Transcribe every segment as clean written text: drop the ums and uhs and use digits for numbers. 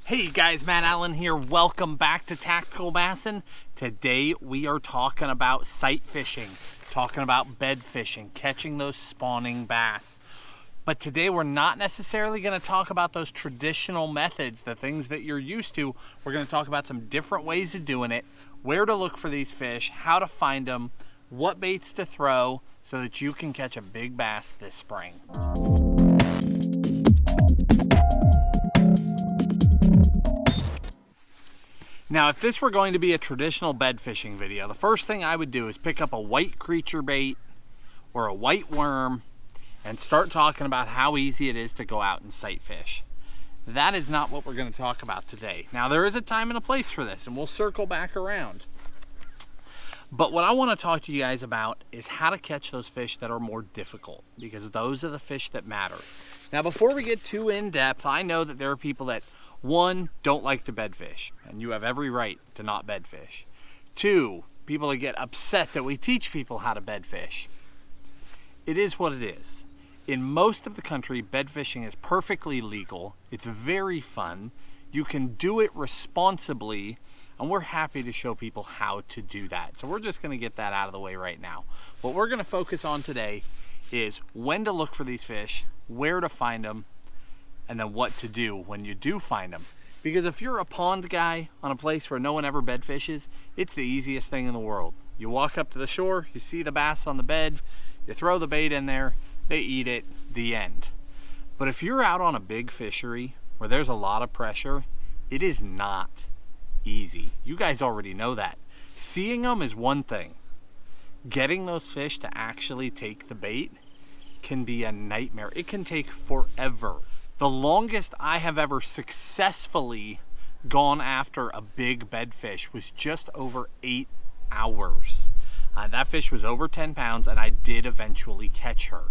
Hey guys, Matt Allen here. Welcome back to Tactical Bassin. Today we are talking about sight fishing, talking about bed fishing, catching those spawning bass. But today we're not necessarily going to talk about those traditional methods, the things that you're used to. We're going to talk about some different ways of doing it, where to look for these fish, how to find them, what baits to throw so that you can catch a big bass this spring. Now, if this were going to be a traditional bed fishing video, the first thing I would do is pick up a white creature bait or a white worm and start talking about how easy it is to go out and sight fish. That is not what we're going to talk about today. Now, there is a time and a place for this, and we'll circle back around. But what I want to talk to you guys about is how to catch those fish that are more difficult, because those are the fish that matter. Now, before we get too in depth, I know that there are people that, one, don't like to bed fish, and you have every right to not bed fish. Two, people that get upset that we teach people how to bed fish. It is what it is. In most of the country, bed fishing is perfectly legal. It's very fun. You can do it responsibly, and we're happy to show people how to do that. So we're just going to get that out of the way right now. What we're going to focus on today is when to look for these fish, where to find them, and then what to do when you do find them. Because if you're a pond guy on a place where no one ever bed fishes, it's the easiest thing in the world. You walk up to the shore, you see the bass on the bed, you throw the bait in there, they eat it, the end. But if you're out on a big fishery where there's a lot of pressure, it is not easy. You guys already know that. Seeing them is one thing. Getting those fish to actually take the bait can be a nightmare. It can take forever. The longest I have ever successfully gone after a big bedfish was just over 8 hours. That fish was over 10 pounds, and I did eventually catch her.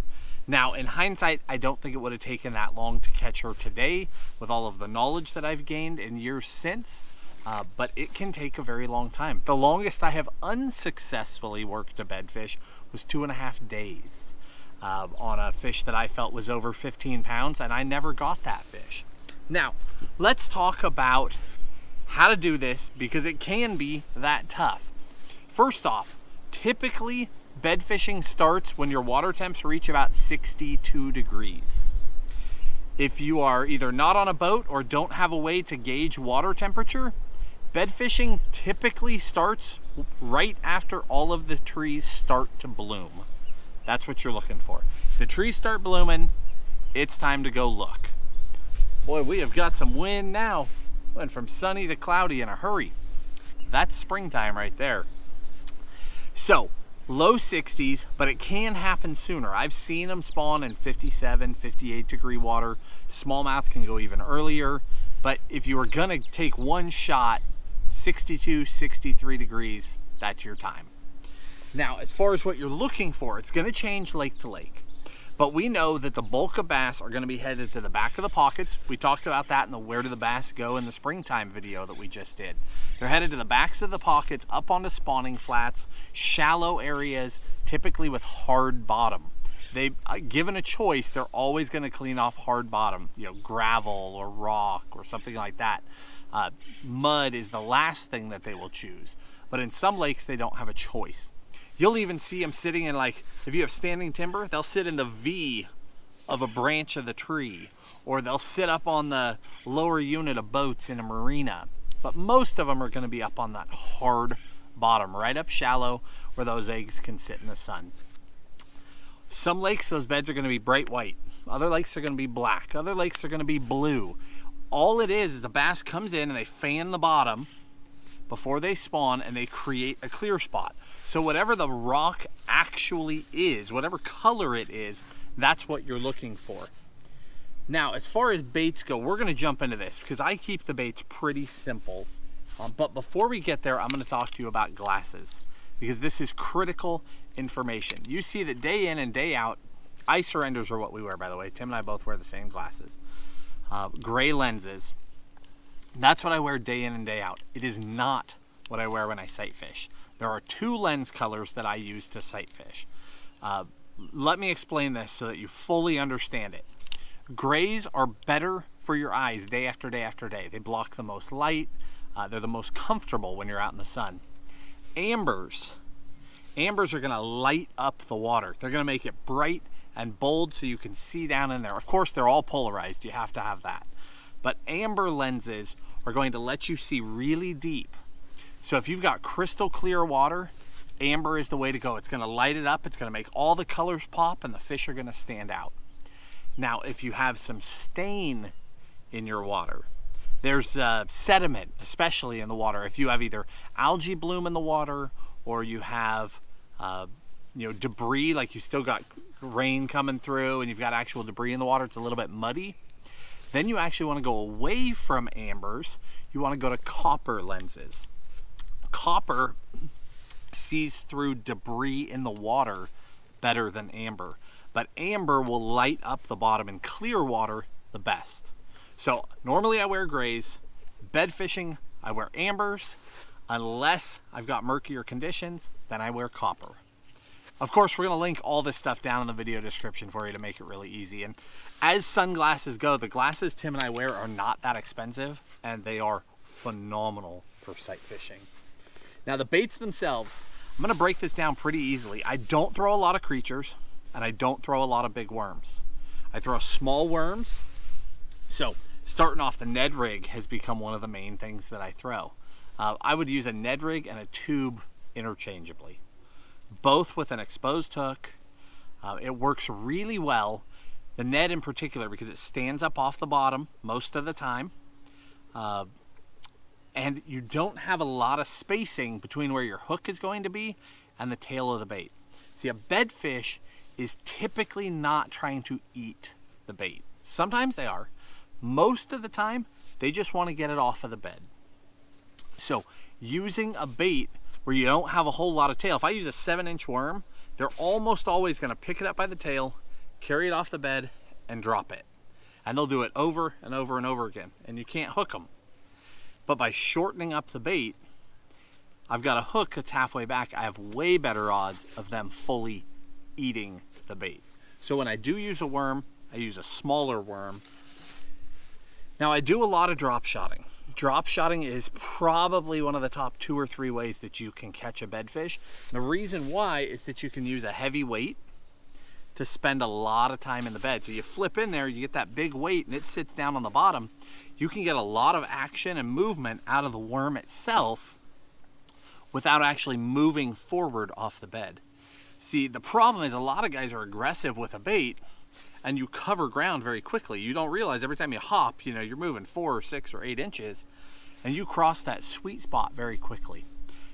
Now, in hindsight, I don't think it would have taken that long to catch her today with all of the knowledge that I've gained in years since, but it can take a very long time. The longest I have unsuccessfully worked a bedfish was 2.5 days. On a fish that I felt was over 15 pounds, and I never got that fish. Now, let's talk about how to do this, because it can be that tough. First off, typically bed fishing starts when your water temps reach about 62 degrees. If you are either not on a boat or don't have a way to gauge water temperature, bed fishing typically starts right after all of the trees start to bloom. That's what you're looking for. If the trees start blooming, it's time to go look. Boy, we have got some wind now. Went from sunny to cloudy in a hurry. That's springtime right there. So, low 60s, but it can happen sooner. I've seen them spawn in 57, 58 degree water. Smallmouth can go even earlier. But if you were gonna take one shot, 62, 63 degrees, that's your time. Now, as far as what you're looking for, it's going to change lake to lake. But we know that the bulk of bass are going to be headed to the back of the pockets. We talked about that in the Where Do the Bass Go in the Springtime video that we just did. They're headed to the backs of the pockets, up onto spawning flats, shallow areas, typically with hard bottom. Given a choice, they're always going to clean off hard bottom, gravel or rock or something like that. Mud is the last thing that they will choose. But in some lakes, they don't have a choice. You'll even see them sitting in, if you have standing timber, they'll sit in the V of a branch of the tree, or they'll sit up on the lower unit of boats in a marina. But most of them are going to be up on that hard bottom, right up shallow, where those eggs can sit in the sun. Some lakes, those beds are going to be bright white. Other lakes are going to be black. Other lakes are going to be blue. All it is a bass comes in and they fan the bottom before they spawn, and they create a clear spot. So whatever the rock actually is, whatever color it is, that's what you're looking for. Now, as far as baits go, we're going to jump into this because I keep the baits pretty simple. But before we get there, I'm going to talk to you about glasses, because this is critical information. You see that day in and day out, eye surrenders are what we wear, by the way. Tim and I both wear the same glasses. Gray lenses. That's what I wear day in and day out. It is not what I wear when I sight fish. There are 2 lens colors that I use to sight fish. Let me explain this so that you fully understand it. Grays are better for your eyes day after day after day. They block the most light. They're the most comfortable when you're out in the sun. Ambers are gonna light up the water. They're gonna make it bright and bold so you can see down in there. Of course, they're all polarized. You have to have that. But amber lenses are going to let you see really deep. So if you've got crystal clear water, amber is the way to go. It's gonna light it up. It's gonna make all the colors pop and the fish are gonna stand out. Now, if you have some stain in your water, there's sediment, especially in the water. If you have either algae bloom in the water or you have debris, like you still got rain coming through and you've got actual debris in the water, it's a little bit muddy, then you actually want to go away from ambers. You want to go to copper lenses. Copper sees through debris in the water better than amber, but amber will light up the bottom in clear water the best. So normally I wear grays. Bed fishing, I wear ambers. Unless I've got murkier conditions, then I wear copper. Of course, we're gonna link all this stuff down in the video description for you to make it really easy. And as sunglasses go, the glasses Tim and I wear are not that expensive and they are phenomenal for sight fishing. Now the baits themselves, I'm gonna break this down pretty easily. I don't throw a lot of creatures and I don't throw a lot of big worms. I throw small worms. So starting off, the Ned Rig has become one of the main things that I throw. I would use a Ned Rig and a tube interchangeably, both with an exposed hook. It works really well. The Ned in particular, because it stands up off the bottom most of the time. And you don't have a lot of spacing between where your hook is going to be and the tail of the bait. See, a bed fish is typically not trying to eat the bait. Sometimes they are. Most of the time, they just want to get it off of the bed. So using a bait where you don't have a whole lot of tail, if I use a 7-inch worm, they're almost always going to pick it up by the tail, carry it off the bed, and drop it. And they'll do it over and over and over again, and you can't hook them. But by shortening up the bait, I've got a hook that's halfway back. I have way better odds of them fully eating the bait. So when I do use a worm, I use a smaller worm. Now I do a lot of drop shotting. Drop shotting is probably one of the top 2 or 3 ways that you can catch a bedfish. The reason why is that you can use a heavy weight to spend a lot of time in the bed. So you flip in there, you get that big weight and it sits down on the bottom. You can get a lot of action and movement out of the worm itself without actually moving forward off the bed. See, the problem is a lot of guys are aggressive with a bait and you cover ground very quickly. You don't realize every time you hop, you're moving 4 or 6 or 8 inches and you cross that sweet spot very quickly.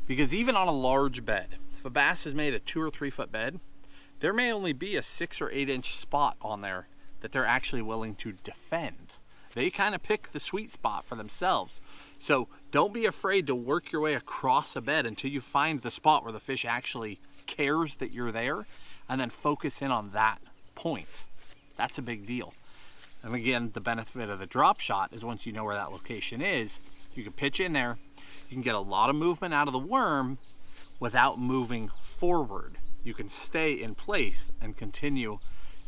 Because even on a large bed, if a bass has made a 2 or 3 foot bed, there may only be a 6 or 8 inch spot on there that they're actually willing to defend. They kind of pick the sweet spot for themselves. So don't be afraid to work your way across a bed until you find the spot where the fish actually cares that you're there, and then focus in on that point. That's a big deal. And again, the benefit of the drop shot is once you know where that location is, you can pitch in there, you can get a lot of movement out of the worm without moving forward. You can stay in place and continue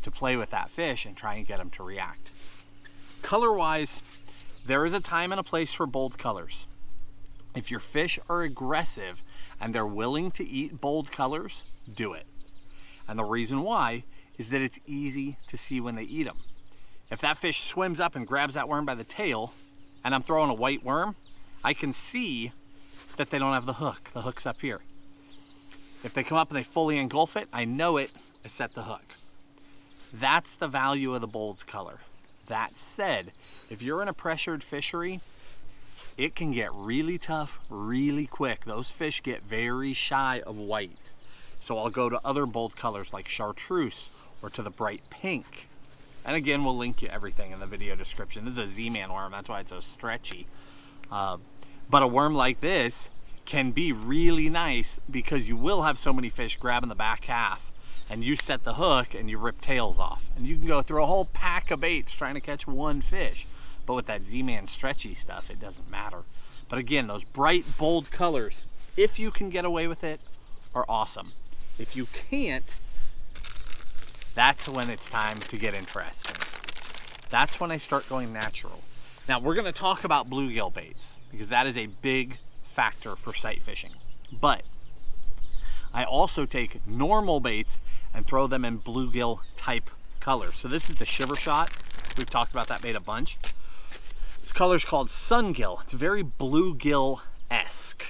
to play with that fish and try and get them to react. Color-wise, there is a time and a place for bold colors. If your fish are aggressive and they're willing to eat bold colors, do it. And the reason why is that it's easy to see when they eat them. If that fish swims up and grabs that worm by the tail and I'm throwing a white worm, I can see that they don't have the hook. The hook's up here. If they come up and they fully engulf it, I know it, I set the hook. That's the value of the bold color. That said, if you're in a pressured fishery, it can get really tough really quick. Those fish get very shy of white. So I'll go to other bold colors like chartreuse or to the bright pink. And again, we'll link you everything in the video description. This is a Z-Man worm, that's why it's so stretchy. But a worm like this can be really nice because you will have so many fish grabbing the back half and you set the hook and you rip tails off. And you can go through a whole pack of baits trying to catch one fish. But with that Z-Man stretchy stuff, it doesn't matter. But again, those bright, bold colors, if you can get away with it, are awesome. If you can't, that's when it's time to get interesting. That's when I start going natural. Now we're gonna talk about bluegill baits because that is a big factor for sight fishing. But I also take normal baits and throw them in bluegill type colors. So this is the Shiver Shot. We've talked about that bait a bunch. This color's called Sungill. It's very bluegill-esque.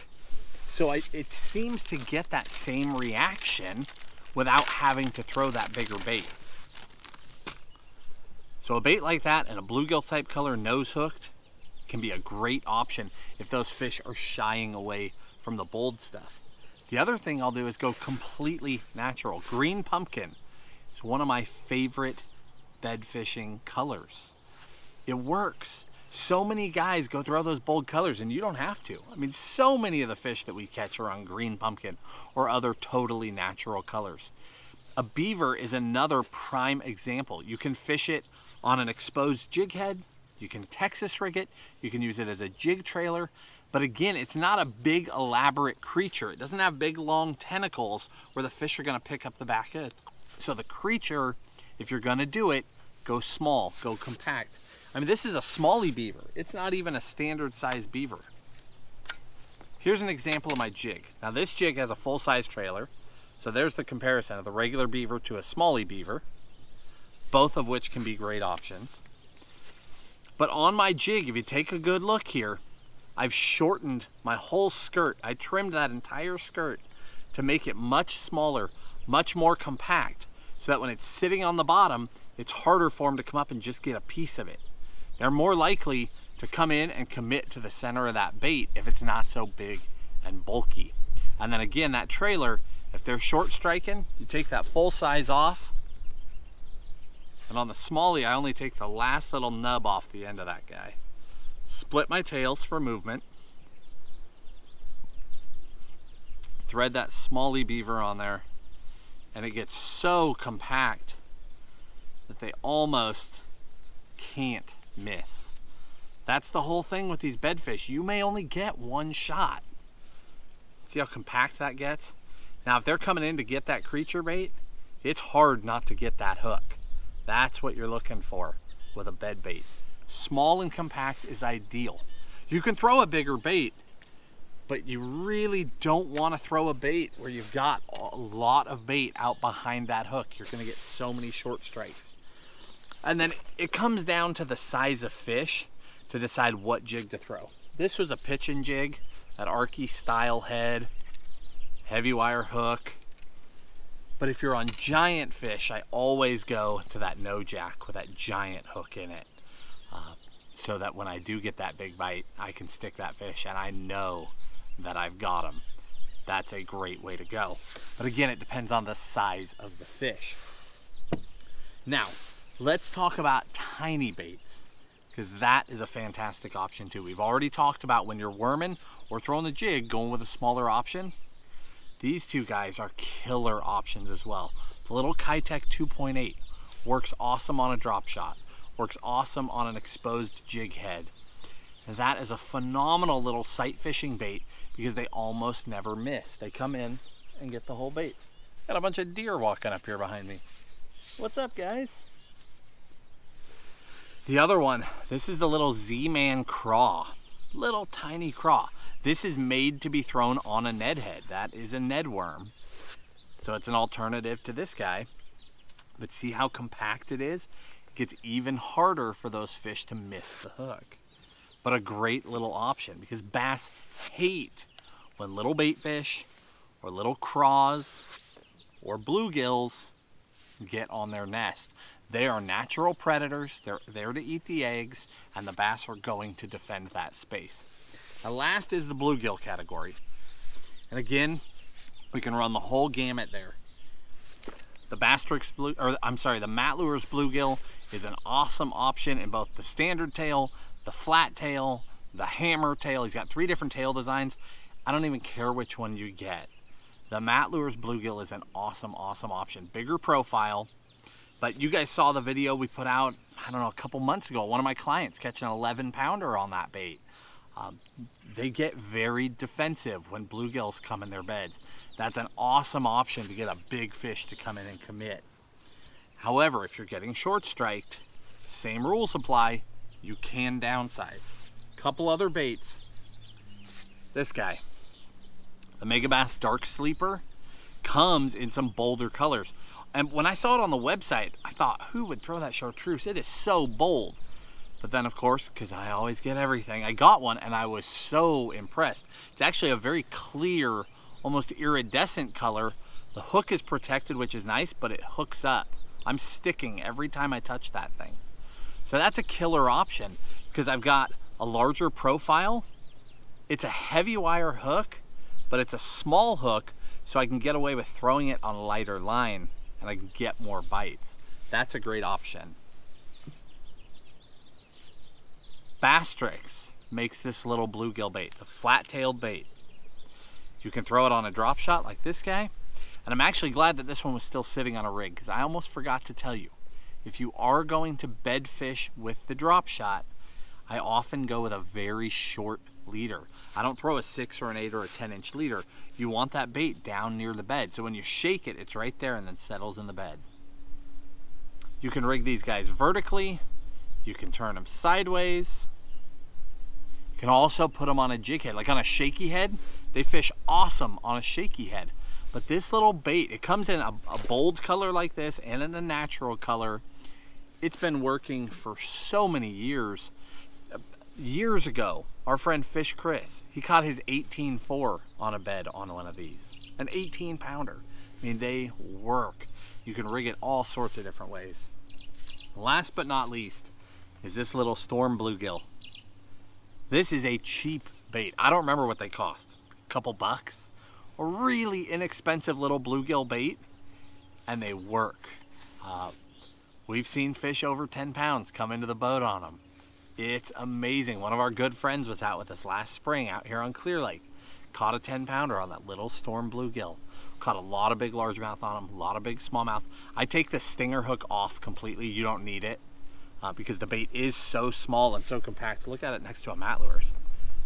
So it seems to get that same reaction without having to throw that bigger bait. So a bait like that and a bluegill type color nose hooked can be a great option if those fish are shying away from the bold stuff. The other thing I'll do is go completely natural. Green pumpkin is one of my favorite bed fishing colors. It works. So many guys go throw those bold colors and you don't have to. I mean, so many of the fish that we catch are on green pumpkin or other totally natural colors. A beaver is another prime example. You can fish it on an exposed jig head. You can Texas rig it. You can use it as a jig trailer. But again, it's not a big elaborate creature. It doesn't have big long tentacles where the fish are gonna pick up the back end. So the creature, if you're gonna do it, go small, go compact. I mean, this is a smallie beaver. It's not even a standard size beaver. Here's an example of my jig. Now this jig has a full size trailer. So there's the comparison of the regular beaver to a smallie beaver, both of which can be great options. But on my jig, if you take a good look here, I've shortened my whole skirt. I trimmed that entire skirt to make it much smaller, much more compact, so that when it's sitting on the bottom, it's harder for them to come up and just get a piece of it. They're more likely to come in and commit to the center of that bait if it's not so big and bulky. And then again, that trailer, if they're short striking, you take that full size off. And on the smallie, I only take the last little nub off the end of that guy. Split my tails for movement. Thread that smallie beaver on there. And it gets so compact that they almost can't miss. That's the whole thing with these bedfish. You may only get one shot. See how compact that gets? Now, if they're coming in to get that creature bait, it's hard not to get that hook. That's what you're looking for with a bed bait. Small and compact is ideal. You can throw a bigger bait, but you really don't want to throw a bait where you've got a lot of bait out behind that hook. You're going to get so many short strikes. And then it comes down to the size of fish to decide what jig to throw. This was a pitching jig, that Arky style head, heavy wire hook. But if you're on giant fish, I always go to that no jack with that giant hook in it. So that when I do get that big bite, I can stick that fish and I know that I've got him. That's a great way to go. But again, it depends on the size of the fish. Now, let's talk about tiny baits, because that is a fantastic option too. We've already talked about when you're worming or throwing the jig, going with a smaller option. These two guys are killer options as well. The little Kitech 2.8 works awesome on a drop shot, works awesome on an exposed jig head. And that is a phenomenal little sight fishing bait because they almost never miss. They come in and get the whole bait. Got a bunch of deer walking up here behind me. What's up, guys? The other one, this is the little Z-Man Craw. Little tiny craw. This is made to be thrown on a Ned head. That is a Ned worm. So it's an alternative to this guy. But see how compact it is? It gets even harder for those fish to miss the hook. But a great little option because bass hate when little bait fish or little craws or bluegills get on their nest. They are natural predators. They're there to eat the eggs, and the bass are going to defend that space. Now, last is the bluegill category. And again, we can run the whole gamut there. The the Matt Lures bluegill is an awesome option in both the standard tail, the flat tail, the hammer tail. He's got 3 different tail designs. I don't even care which one you get. The Matt Lures bluegill is an awesome, awesome option. Bigger profile. But you guys saw the video we put out, I don't know, a couple months ago. One of my clients catching an 11-pounder on that bait. They get very defensive when bluegills come in their beds. That's an awesome option to get a big fish to come in and commit. However, if you're getting short striked, same rules apply. You can downsize. Couple other baits. This guy, the Megabass Dark Sleeper, comes in some bolder colors. And when I saw it on the website, I thought, who would throw that chartreuse? It is so bold. But then, of course, because I always get everything, I got one and I was so impressed. It's actually a very clear, almost iridescent color. The hook is protected, which is nice, but it hooks up. I'm sticking every time I touch that thing. So that's a killer option because I've got a larger profile. It's a heavy wire hook, but it's a small hook, so I can get away with throwing it on a lighter line and I can get more bites. That's a great option. Bastrix makes this little bluegill bait. It's a flat-tailed bait. You can throw it on a drop shot like this guy. And I'm actually glad that this one was still sitting on a rig because I almost forgot to tell you, if you are going to bed fish with the drop shot, I often go with a very short leader. I don't throw a 6 or an 8 or a 10-inch leader. You want that bait down near the bed. So when you shake it, it's right there and then settles in the bed. You can rig these guys vertically. You can turn them sideways. You can also put them on a jig head. Like on a shaky head, they fish awesome on a shaky head. But this little bait, it comes in a bold color like this and in a natural color. It's been working for so many years. Years ago, our friend Fish Chris, he caught his 18.4 on a bed on one of these. An 18-pounder. I mean, they work. You can rig it all sorts of different ways. Last but not least is this little storm bluegill. This is a cheap bait. I don't remember what they cost. A couple bucks. A really inexpensive little bluegill bait, and they work. We've seen fish over 10 pounds come into the boat on them. It's amazing. One of our good friends was out with us last spring out here on Clear Lake. Caught a 10-pounder on that little storm bluegill. Caught a lot of big largemouth on them, a lot of big smallmouth. I take the stinger hook off completely. You don't need it because the bait is so small and so compact. Look at it next to a mat lures.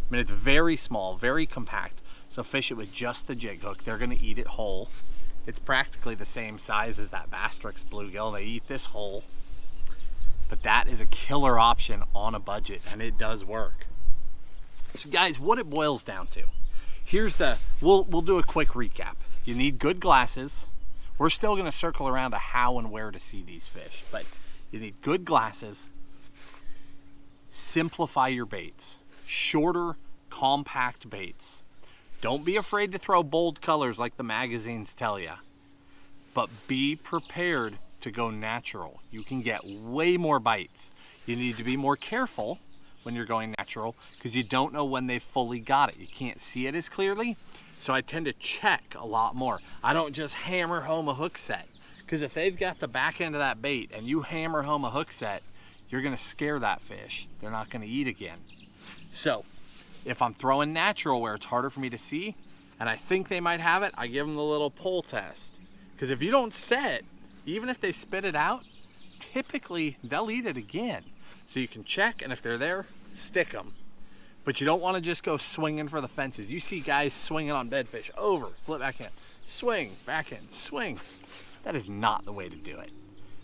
I mean, it's very small, very compact. So fish it with just the jig hook. They're going to eat it whole. It's practically the same size as that Bastrix bluegill. They eat this whole. But that is a killer option on a budget, and it does work. So guys, what it boils down to, here's the, we'll do a quick recap. You need good glasses. We're still going to circle around to how and where to see these fish, but you need good glasses. Simplify your baits. Shorter, compact baits. Don't be afraid to throw bold colors like the magazines tell you, but be prepared to go natural. You can get way more bites. You need to be more careful when you're going natural because you don't know when they've fully got it. You can't see it as clearly, so I tend to check a lot more. I don't just hammer home a hook set because if they've got the back end of that bait and you hammer home a hook set, you're going to scare that fish. They're not going to eat again. So if I'm throwing natural where it's harder for me to see and I think they might have it, I give them the little pull test. Because if you don't set, even if they spit it out, typically they'll eat it again. So you can check, and if they're there, stick them. But you don't want to just go swinging for the fences. You see guys swinging on bedfish, over, flip back in, swing, back in, swing. That is not the way to do it.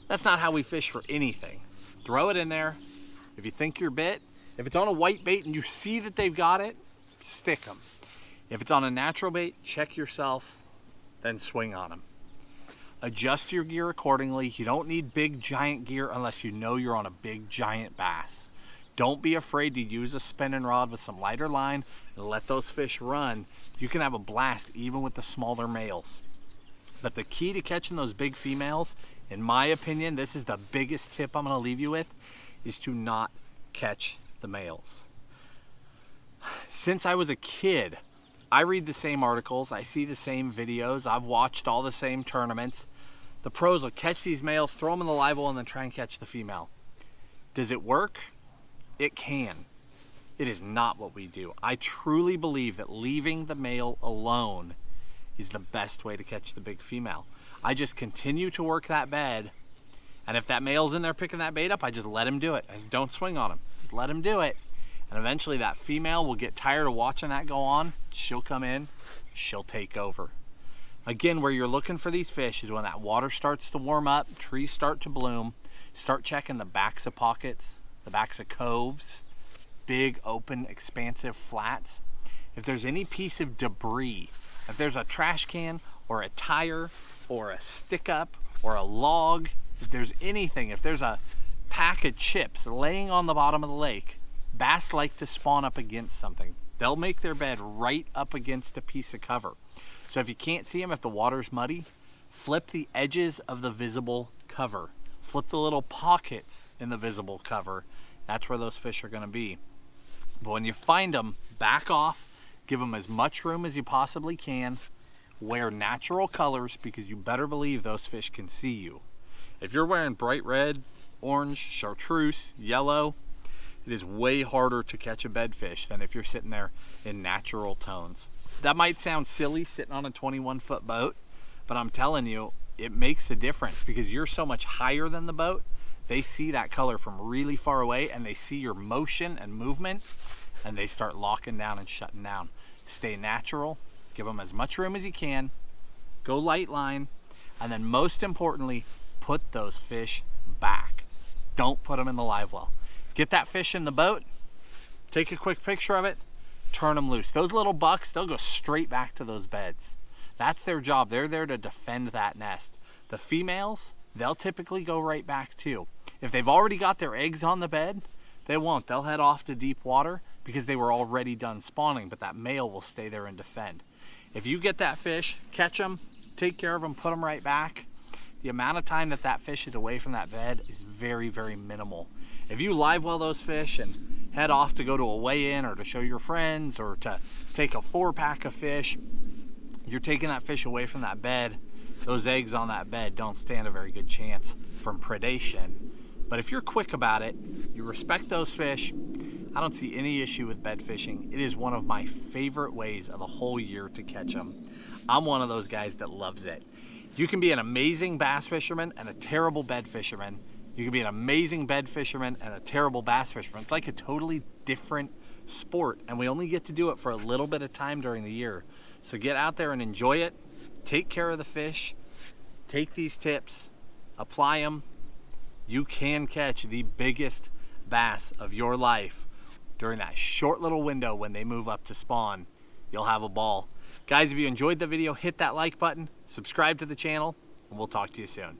That's not how we fish for anything. Throw it in there. If you think you're bit, if it's on a white bait and you see that they've got it, stick them. If it's on a natural bait, check yourself, then swing on them. Adjust your gear accordingly. You don't need big giant gear unless you know you're on a big giant bass. Don't be afraid to use a spinning rod with some lighter line and let those fish run. You can have a blast even with the smaller males. But the key to catching those big females, in my opinion, this is the biggest tip I'm going to leave you with, is to not catch the males. Since I was a kid, I read the same articles, I see the same videos, I've watched all the same tournaments. The pros will catch these males, throw them in the live well, and then try and catch the female. Does it work? It can. It is not what we do. I truly believe that leaving the male alone is the best way to catch the big female. I just continue to work that bed, and if that male's in there picking that bait up, I just let him do it. I just don't swing on him. Just let him do it. And eventually that female will get tired of watching that go on. She'll come in, she'll take over. Again, where you're looking for these fish is when that water starts to warm up, trees start to bloom. Start checking the backs of pockets, the backs of coves, big, open, expansive flats. If there's any piece of debris, if there's a trash can or a tire or a stick up or a log, if there's anything, if there's a pack of chips laying on the bottom of the lake, bass like to spawn up against something. They'll make their bed right up against a piece of cover. So if you can't see them, if the water's muddy, flip the edges of the visible cover. Flip the little pockets in the visible cover. That's where those fish are going to be. But when you find them, back off, give them as much room as you possibly can. Wear natural colors, because you better believe those fish can see you. If you're wearing bright red, orange, chartreuse, yellow, it is way harder to catch a bedfish than if you're sitting there in natural tones. That might sound silly sitting on a 21-foot boat, but I'm telling you, it makes a difference because you're so much higher than the boat. They see that color from really far away, and they see your motion and movement, and they start locking down and shutting down. Stay natural, give them as much room as you can, go light line, and then most importantly, put those fish back. Don't put them in the live well. Get that fish in the boat, take a quick picture of it, turn them loose. Those little bucks, they'll go straight back to those beds. That's their job. They're there to defend that nest. The females, they'll typically go right back too. If they've already got their eggs on the bed, they won't. They'll head off to deep water because they were already done spawning, but that male will stay there and defend. If you get that fish, catch them, take care of them, put them right back, the amount of time that that fish is away from that bed is very, very minimal. If you live well those fish and head off to go to a weigh-in or to show your friends or to take a 4-pack of fish, you're taking that fish away from that bed. Those eggs on that bed don't stand a very good chance from predation. But if you're quick about it, you respect those fish, I don't see any issue with bed fishing. It is one of my favorite ways of the whole year to catch them. I'm one of those guys that loves it. You can be an amazing bass fisherman and a terrible bed fisherman. You can be an amazing bed fisherman and a terrible bass fisherman. It's like a totally different sport, and we only get to do it for a little bit of time during the year. So get out there and enjoy it. Take care of the fish. Take these tips. Apply them. You can catch the biggest bass of your life during that short little window when they move up to spawn. You'll have a ball. Guys, if you enjoyed the video, hit that like button, subscribe to the channel, and we'll talk to you soon.